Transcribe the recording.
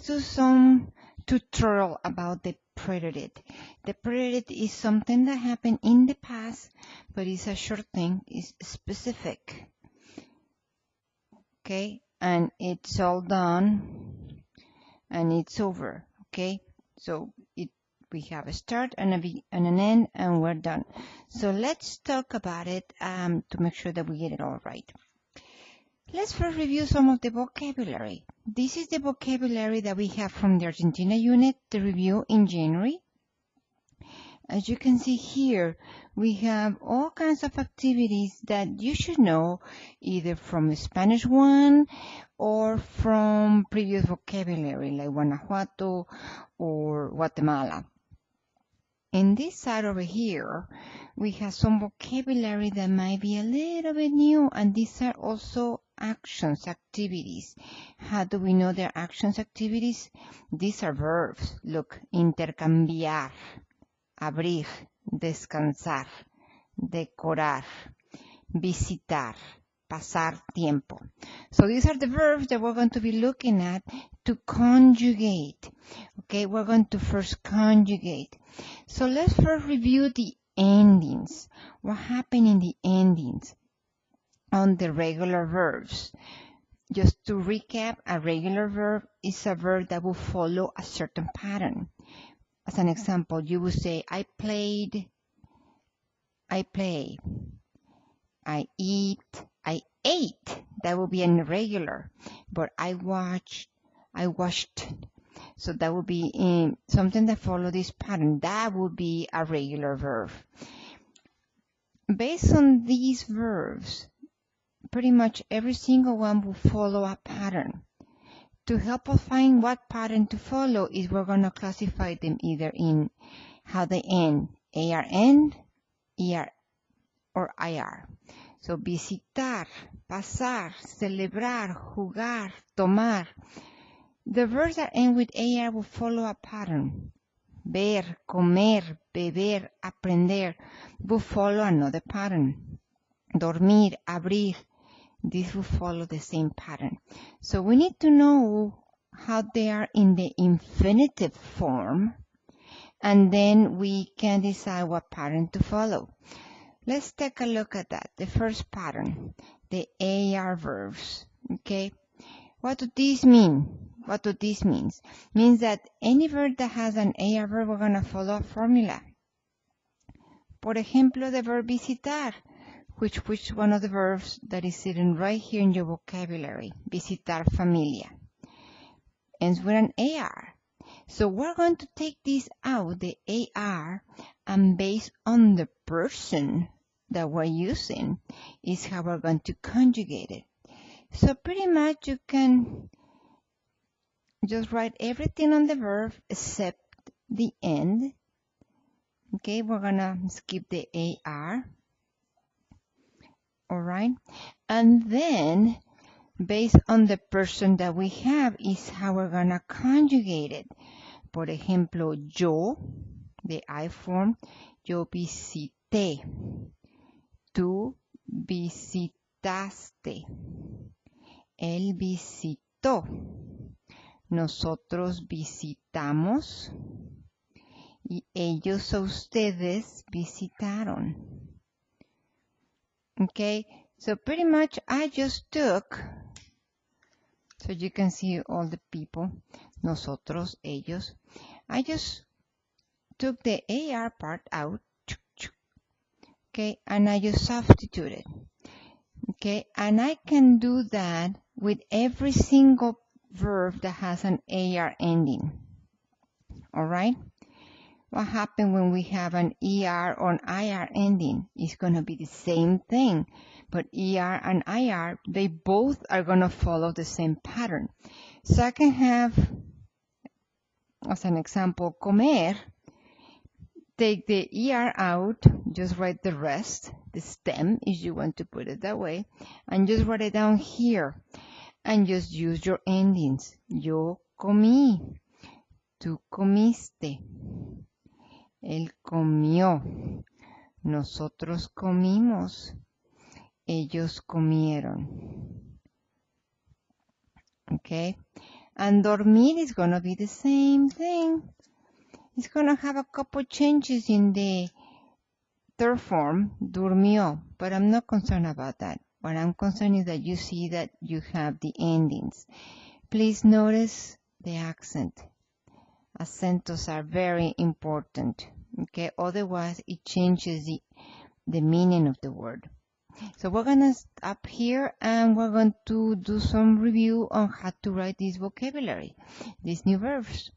do some tutorial about the preterit. The preterit is something that happened in the past, but it's a short thing, it's specific. Okay, and it's all done and it's over. Okay, so we have a start and an end, and we're done. So let's talk about it to make sure that we get it all right. Let's first review some of the vocabulary. This is the vocabulary that we have from the Argentina unit, the review in January. As you can see here, we have all kinds of activities that you should know either from the Spanish one or from previous vocabulary like Guanajuato or Guatemala. In this side over here, we have some vocabulary that might be a little bit new, and these are also actions, activities. How do we know they're actions, activities? These are verbs. Look, intercambiar, abrir, descansar, decorar, visitar, pasar tiempo. So these are the verbs that we're going to be looking at to conjugate. Okay, we're going to first conjugate. So let's first review the endings. What happened in the endings on the regular verbs? Just to recap, a regular verb is a verb that will follow a certain pattern. As an example, you would say, I played, I play, I eat, I ate. That would be an irregular. But I watched. So that would be something that follows this pattern. That would be a regular verb. Based on these verbs, pretty much every single one will follow a pattern. To help us find what pattern to follow is we're going to classify them either in how they end, ARN, ER, or IR. So visitar, pasar, celebrar, jugar, tomar. The verbs that end with AR will follow a pattern. Ver, comer, beber, aprender will follow another pattern. Dormir, abrir, this will follow the same pattern. So we need to know how they are in the infinitive form, and then we can decide what pattern to follow. Let's take a look at that. The first pattern, the AR verbs. Okay, what do these mean? What do this mean? Means that any verb that has an AR verb, we're going to follow a formula. Por ejemplo, the verb visitar, which one of the verbs that is sitting right here in your vocabulary, visitar familia, ends with an AR. So we're going to take this out, the AR, and based on the person that we're using is how we're going to conjugate it. So pretty much you can just write everything on the verb except the end. Okay, we're gonna skip the AR. All right, and then based on the person that we have is how we're gonna conjugate it. Por ejemplo, yo, the I form, yo visité. Tú visitaste. Él visitó. Nosotros visitamos. Y ellos o ustedes visitaron. Okay, so pretty much I just took, so you can see all the people, nosotros, ellos. I just took the AR part out, okay, and I just substituted. Okay, and I can do that with every single verb that has an AR ending. All right. What happens when we have an ER or an IR ending? It's going to be the same thing, but ER and IR, they both are going to follow the same pattern. So I can have, as an example, comer, take the ER out, just write the rest, the stem, if you want to put it that way, and just write it down here, and just use your endings. Yo comí, tú comiste. Él comió, nosotros comimos, ellos comieron. Okay, And dormir is going to be the same thing. It's going to have a couple changes in the third form, durmió, but I'm not concerned about that. What I'm concerned is that you see that you have the endings. Please notice the accent. Acentos are very important, okay? Otherwise, it changes the meaning of the word. So we're going to stop here and we're going to do some review on how to write this vocabulary, these new verbs.